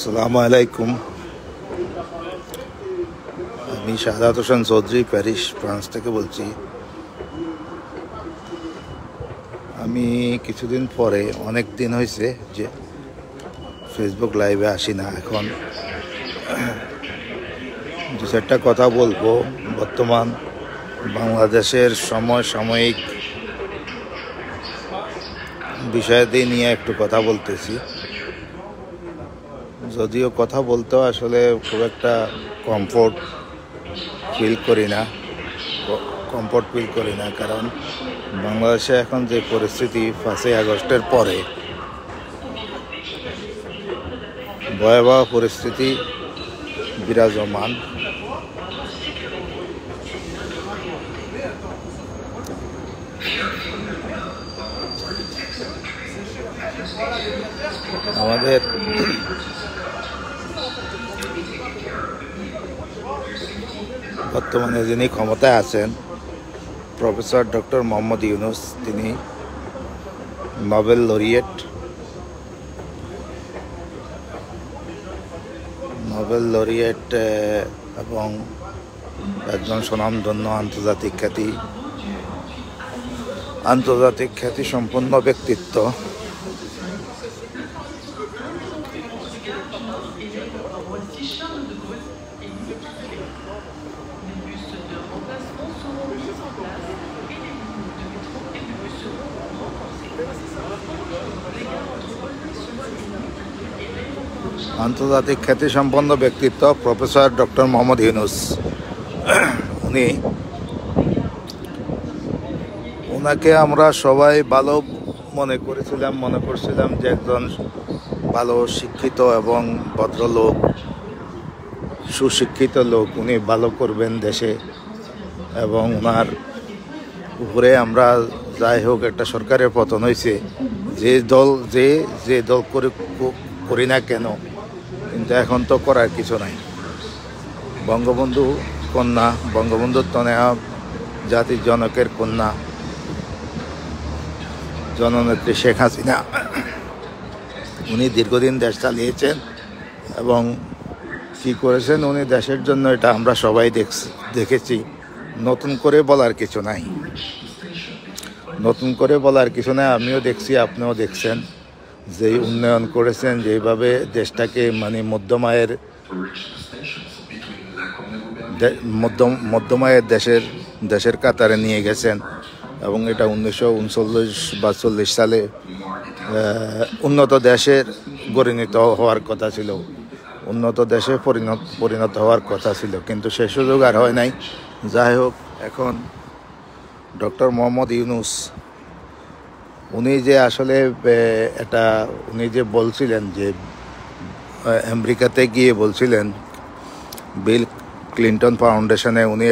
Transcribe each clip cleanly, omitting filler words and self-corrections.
আসসালামু আলাইকুম। আমি শাহাদাত হোসেন চৌধুরী প্যারিস ফ্রান্স থেকে বলছি। আমি কিছুদিন পরে অনেক দিন হয়েছে যে ফেসবুক লাইভে আসি না। এখন দু চারটা কথা বলবো বর্তমান বাংলাদেশের সাময়িক বিষয়াদি নিয়ে একটু কথা বলতেছি। যদিও কথা বলতেও আসলে খুব একটা কমফোর্ট ফিল করি না, কারণ বাংলাদেশে এখন যে পরিস্থিতি 5ই আগস্টের পরে ভয়াবহ পরিস্থিতি বিরাজমান। আমাদের বর্তমানে যিনি ক্ষমতায় আছেন প্রফেসর ডক্টর মোহাম্মদ ইউনূস, তিনি নোবেল লরিয়েট এবং একজন স্বনামধন্য আন্তর্জাতিক খ্যাতি সম্পন্ন ব্যক্তিত্ব। আন্তর্জাতিক খ্যাতিসম্পন্ন ব্যক্তিত্ব প্রফেসর ডক্টর মোহাম্মদ ইউনূস, ওনাকে আমরা সবাই ভালো মনে করছিলাম যে একজন ভালো শিক্ষিত এবং ভদ্রলোক, সুশিক্ষিত লোক, উনি ভালো করবেন দেশে। এবং ওনার উপরে আমরা যাই হোক একটা সরকারের পতন হয়েছে, যে দল করি না কেন, কিন্তু এখন তো করার কিছু নাই। বঙ্গবন্ধুর তনয়া জাতির জনকের কন্যা জননেত্রী শেখ হাসিনা, উনি দীর্ঘদিন দেশ চালিয়েছেন এবং কি করেছেন উনি দেশের জন্য, এটা আমরা সবাই দেখেছি। নতুন করে বলার কিছু নাই। আমিও দেখছি, আপনিও দেখছেন যেই উন্নয়ন করেছেন, যেভাবে দেশটাকে মধ্যমায়ের দেশের কাতারে নিয়ে গেছেন। এবং এটা 1939-42 সালে উন্নত দেশের পরিণত হওয়ার কথা ছিল, কিন্তু সে সুযোগ আর হয় নাই। যাই হোক, এখন ডক্টর মোহাম্মদ ইউনূস, উনি যে আসলে উনি যে বলছিলেন যে আমেরিকাতে গিয়ে বলছিলেন বিল ক্লিন্টন ফাউন্ডেশনে উনি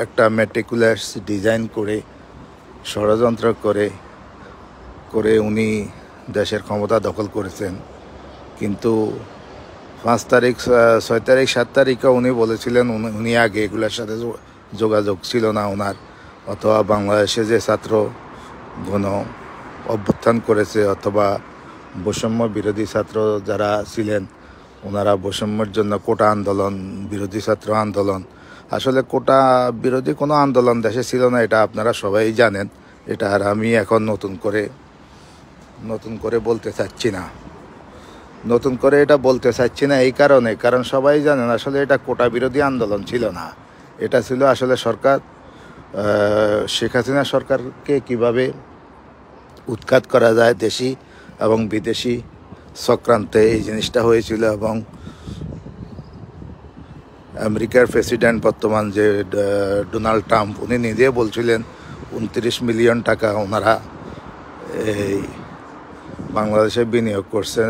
একটা মেটিকুলাস ডিজাইন করে ষড়যন্ত্র করে উনি দেশের ক্ষমতা দখল করেছেন। কিন্তু 5 তারিখ, 6 তারিখ, 7 তারিখে উনি বলেছিলেন উনি আগে এগুলোর সাথে যোগাযোগ ছিল না ওনার, অথবা বাংলাদেশে যে ছাত্র গণ অভ্যুত্থান করেছে অথবা বৈষম্য বিরোধী ছাত্র যারা ছিলেন, ওনারা বৈষম্যের জন্য কোটা আন্দোলন, বিরোধী ছাত্র আন্দোলন, আসলে কোটা বিরোধী কোনো আন্দোলন দেশে ছিল না, এটা আপনারা সবাই জানেন। এটা আর আমি এখন নতুন করে বলতে চাচ্ছি না। কারণ সবাই জানেন আসলে এটা কোটা বিরোধী আন্দোলন ছিল না। এটা ছিল আসলে শেখ হাসিনা সরকারকে কিভাবে উৎখাত করা যায় দেশি এবং বিদেশি চক্রান্তে, এই জিনিসটা হয়েছিল। এবং আমেরিকার প্রেসিডেন্ট বর্তমান যে ডোনাল্ড ট্রাম্প, উনি নিজে বলছিলেন 29 মিলিয়ন টাকা ওনারা এই বাংলাদেশে বিনিয়োগ করছে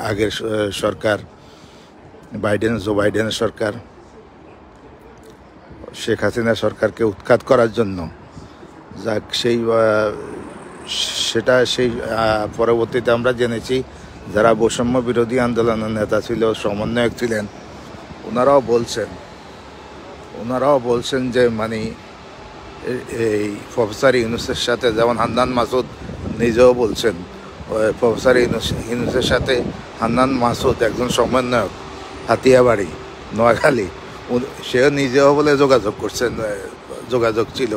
আগের সরকার, জো বাইডেনের সরকার, শেখ হাসিনা সরকারকে উৎখাত করার জন্য। যাক, সেই পরবর্তীতে আমরা জেনেছি যারা বৈষম্য বিরোধী আন্দোলনের নেতা ছিল, সমন্বয়ক ছিলেন, ওনারাও বলছেন যে এই প্রফেসর ইউনূসের সাথে, যেমন হান্নান মাসুদ নিজেও বলছেন, প্রফেসর ইউনূসের সাথে হান্নান মাসুদ, একজন সমন্বয়ক, হাতিয়াবাড়ি, নোয়াখালী, সেও নিজেও বলে যোগাযোগ করছেন, যোগাযোগ ছিল।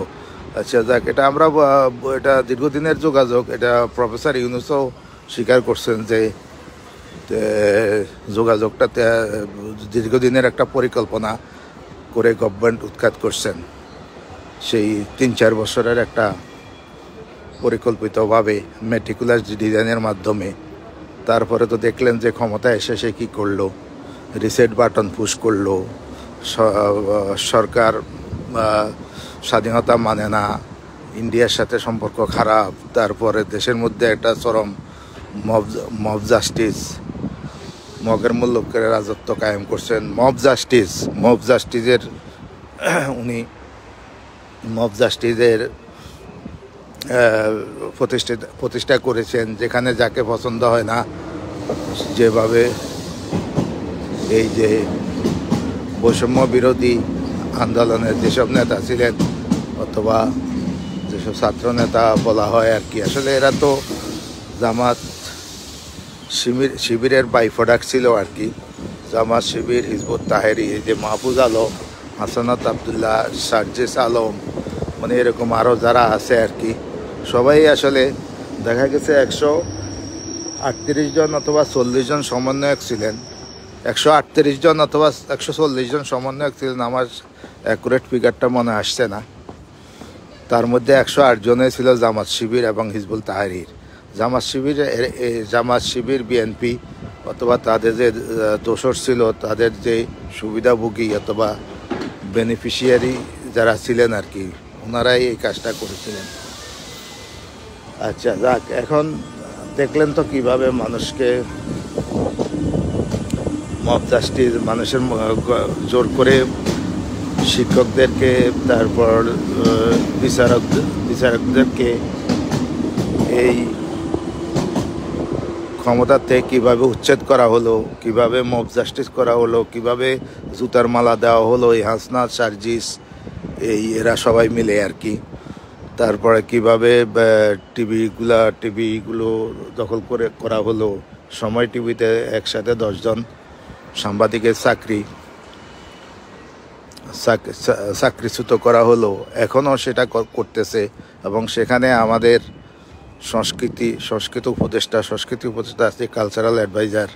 আচ্ছা যাক, এটা আমরা এটা দীর্ঘদিনের যোগাযোগ, এটা প্রফেসর ইউনূসও স্বীকার করছেন যে যোগাযোগটাতে দীর্ঘদিনের একটা পরিকল্পনা করে গভর্নমেন্ট উৎখাত করছেন, সেই ৩-৪ বছরের একটা পরিকল্পিতভাবে মেটিকুলাস ডিজাইনের মাধ্যমে। তারপরে তো দেখলেন যে ক্ষমতা এসে সে কী করলো, রিসেট বাটন পুশ করলো, সরকার স্বাধীনতা মানে না, ইন্ডিয়ার সাথে সম্পর্ক খারাপ, তারপরে দেশের মধ্যে একটা চরম মব জাস্টিস, মগের লোকের রাজত্ব কায়েম করছেন। মব জাস্টিসের উনি মব জাস্টিসের প্রতিষ্ঠা করেছেন, যেখানে যাকে পছন্দ হয় না, যেভাবে এই যে বৈষম্য বিরোধী আন্দোলনের যেসব নেতা ছিলেন অথবা যেসব ছাত্র নেতা বলা হয় আর কি, আসলে এরা তো জামাত শিবিরের বাই প্রোডাক্ট ছিল আর কি। জামাত শিবির, হিজবুত তাহেরি, এই যে মাহফুজ আলম, হাসানাত আবদুল্লাহ, সার্জিস আলম, মানে এরকম আরও যারা আছে আর কি, সবাই আসলে দেখা গেছে 138 জন অথবা 40 জন সমন্বয়ক ছিলেন, 138 জন অথবা 140 জন সমন্বয়ক ছিলেন, আমার অ্যাকুরেট ফিগারটা মনে আসছে না। তার মধ্যে 108 জনে ছিল জামাত শিবির এবং হিজবুল তাহরির। জামাত শিবির বিএনপি অথবা তাদের যে দোসর ছিল, তাদের যে সুবিধাভোগী অথবা বেনিফিশিয়ারি যারা ছিলেন আর কি, ওনারাই এই কাজটা করেছিলেন। আচ্ছা যাক, এখন দেখলেন তো কিভাবে মানুষকে মব জাস্টিস, মানুষের জোর করে শিক্ষকদেরকে, তারপর বিচারকদেরকে এই ক্ষমতা থেকে কীভাবে উচ্ছেদ করা হলো, কিভাবে মব জাস্টিস করা হলো, কিভাবে জুতার মালা দেওয়া হলো এই হাসনাত, সার্জিস, এরা সবাই মিলে আর কি। তারপরে কিভাবে টিভিগুলো দখল করা হলো, সময় টিভিতে একসাথে 10 জন সাংবাদিকের চাকরিচ্যুত করা হলো, এখনও সেটা করতেছে। এবং সেখানে আমাদের সংস্কৃতি উপদেষ্টা আছে, কালচারাল অ্যাডভাইজার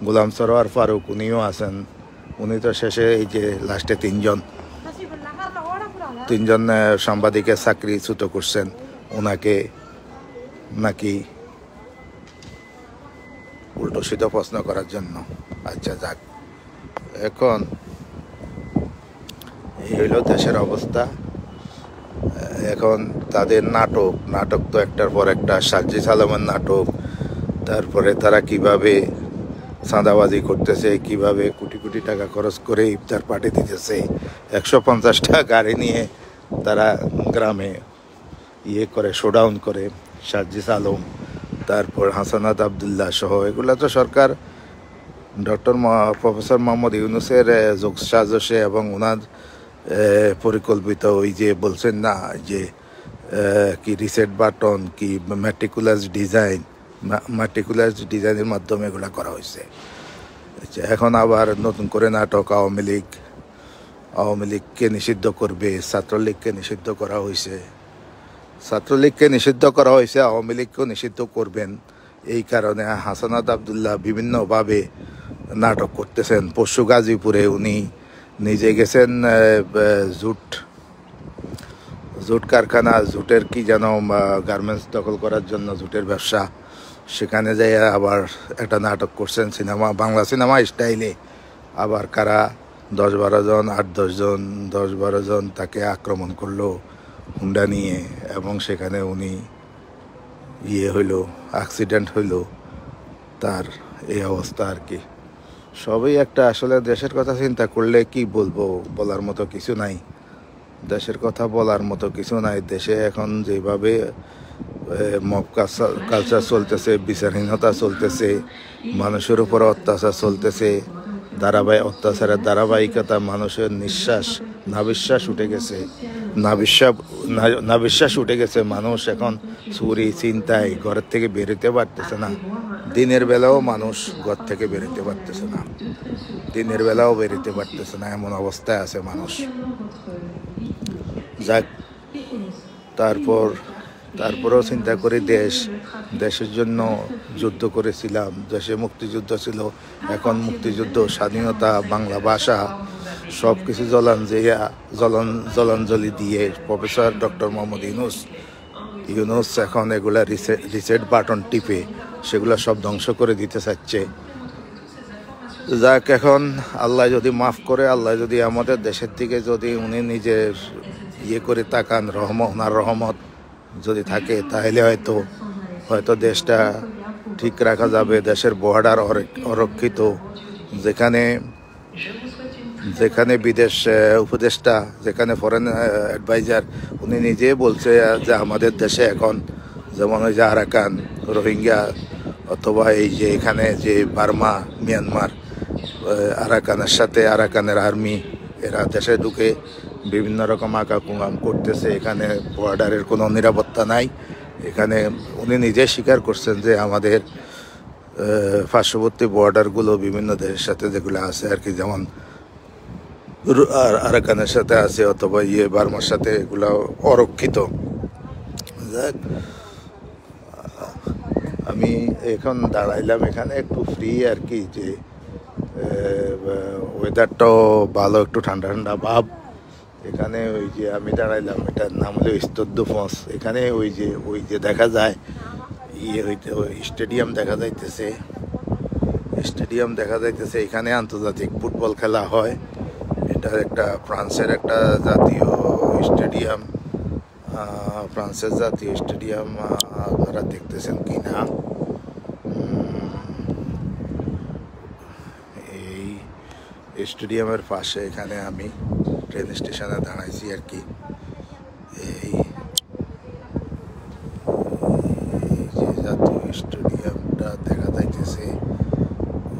গোলাম সরোয়ার ফারুক, উনিও আছেন। উনি তো শেষে এই যে লাস্টে 3জন সাংবাদিকের চাকরিচ্যুত করছেন, ওনাকে নাকি উল্টো সিধা প্রশ্ন করার জন্য। আচ্ছা যাক, এখন এই হইল দেশের অবস্থা। এখন তাদের নাটক তো একটার পর একটা, সার্জিস আলমের নাটক, তারপরে তারা কিভাবে চাঁদাবাজি করতেছে, কিভাবে কোটি কোটি টাকা খরচ করে ইফতার পার্টি দিতেছে, 150টা গাড়ি নিয়ে তারা গ্রামে শোডাউন করে, সার্জিস আলম, তারপর হাসানাত আবদুল্লাহ সহ, এগুলো তো সরকার প্রফেসর মোহাম্মদ ইউনূসের যোগসাজশে এবং ওনার পরিকল্পিত, ওই যে বলছেন না যে কি রিসেট বাটন, কি মেটিকুলাস ডিজাইনের মাধ্যমে এগুলো করা হয়েছে। আচ্ছা, এখন আবার নতুন করে নাটক, আওয়ামী লীগকে নিষিদ্ধ করবে, ছাত্রলীগকে নিষিদ্ধ করা হয়েছে, আওয়ামী লীগকেও নিষিদ্ধ করবেন। এই কারণে হাসানাত আবদুল্লাহ বিভিন্নভাবে নাটক করতেছেন। পরশু গাজীপুরে উনি নিজে গেছেন জুট কারখানা, জুটের কি যেন গার্মেন্টস দখল করার জন্য, জুটের ব্যবসা, সেখানে যাই আবার একটা নাটক করছেন বাংলা সিনেমা স্টাইলে। আবার কারা 10-12 জন তাকে আক্রমণ করলো হুন্ডা নিয়ে, এবং সেখানে উনি অ্যাক্সিডেন্ট হইল, তার এই অবস্থা আর কি। সবই একটা, আসলে দেশের কথা চিন্তা করলে কি বলবো, বলার মতো কিছু নাই। দেশে এখন যেভাবে মব কালচার চলতেছে, বিচারহীনতা চলতেছে, মানুষের উপর অত্যাচার চলতেছে, অত্যাচারের ধারাবাহিকতা, মানুষের নাভিশ্বাস উঠে গেছে। না বিশ্বাস উঠে গেছে। মানুষ এখন চুরি চিন্তায় ঘরের থেকে বেরোতে পারতেছে না। দিনের বেলাও মানুষ ঘর থেকে বেরোতে পারতেছে না, দিনের বেলাও বেরোতে পারতেছে না, এমন অবস্থায় আছে মানুষ। যাক, তারপরেও চিন্তা করি দেশের জন্য যুদ্ধ করেছিলাম, দেশে মুক্তিযুদ্ধ ছিল, এখন মুক্তিযুদ্ধ, স্বাধীনতা, বাংলা ভাষা সব কিছু জলাঞ্জলি দিয়ে প্রফেসর ডক্টর মোহাম্মদ ইউনূস এখন এগুলা রিসেট বাটন টিপে সেগুলো সব ধ্বংস করে দিতে চাচ্ছে। যাক, এখন আল্লাহ যদি মাফ করে, আল্লাহ যদি আমাদের দেশের দিকে যদি উনি নিজের করে তাকান, ওনার রহমত যদি থাকে, তাহলে হয়তো দেশটা ঠিক রাখা যাবে। দেশের বর্ডার অরক্ষিত, যেখানে বিদেশ উপদেষ্টা, যেখানে ফরেন অ্যাডভাইজার, উনি নিজে বলছে যে আমাদের দেশে এখন যেমন ওই যে আরাকান, রোহিঙ্গা, অথবা এই যে এখানে যে বার্মা, মিয়ানমার, আরাকানের আর্মি, এরা দেশে ঢুকে বিভিন্ন রকম আকাম করতেছে। এখানে বর্ডারের কোনো নিরাপত্তা নাই। এখানে উনি নিজে স্বীকার করছেন যে আমাদের পার্শ্ববর্তী বর্ডারগুলো বিভিন্ন দেশের সাথে যেগুলো আছে আর কি, যেমন আরাকানের সাথে আছে অথবা বার্মার সাথে, এগুলো অরক্ষিত। আমি এখন দাঁড়াইলাম এখানে একটু ফ্রি আর কি, যে ওয়েদারটাও ভালো, একটু ঠান্ডা ঠান্ডা ভাব। এখানে ওই যে আমি দাঁড়াইলাম, এটার নাম হলো স্তব্ধ ফলস। এখানে ওই যে দেখা যায় স্টেডিয়াম দেখা যাইতেছে, এখানে আন্তর্জাতিক ফুটবল খেলা হয়। এটা একটা ফ্রান্সের একটা জাতীয় স্টেডিয়াম, আপনারা দেখতেছেন কি না। এই স্টেডিয়ামের পাশে এখানে আমি ট্রেন স্টেশনে দাঁড়াইছি আর কি। এই যে জাতীয় স্টেডিয়ামটা দেখা যাইতেছে,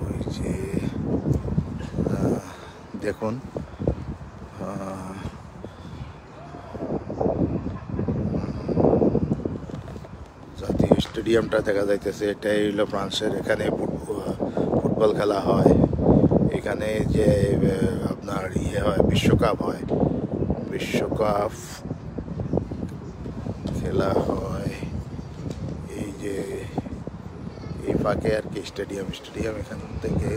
ওই যে দেখুন, জাতীয় স্টেডিয়ামটা দেখা যাইতেছে, এটাই হলো ফ্রান্সের। এখানে ফুটবল খেলা হয়, এখানে যে আপনার হয়, বিশ্বকাপ খেলা হয়। এই যে এই ফাঁকে আর কি স্টেডিয়াম, এখান থেকে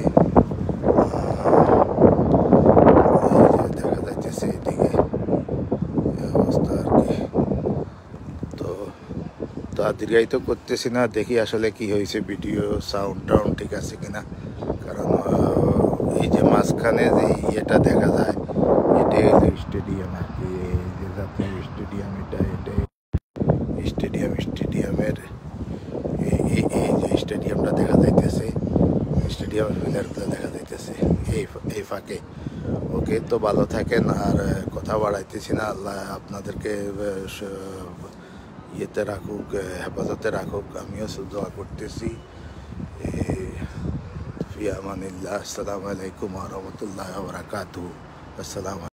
দেখা যাইতেছে এদিকে অবস্থা আর কি। তো আর দীর্ঘায়িত করতেছি না, দেখি আসলে কি হয়েছে, ভিডিও সাউন্ড ঠিক আছে কিনা। কারণ এই যে মাঝখানে যে ইয়েটা দেখা যায়, এটাই হলো স্টেডিয়াম আর কি, এই যে জাতীয় স্টেডিয়াম, এটাই স্টেডিয়ামের এই যে স্টেডিয়ামটা দেখা যাইতেছে, স্টেডিয়ামের পিলারটা দেখা যাইতেছে এই ফাঁকে। ওকে, তো ভালো থাকেন, আর কথা বাড়াইতেছি না। আল্লাহ আপনাদেরকে হেফাজতে রাখুক, আমিও দোয়া করতেছি। ফি আমানিল্লাহ। আসসালামু আলাইকুম ওয়া রাহমাতুল্লাহি ওয়া বারাকাতুহু। আসসালাম।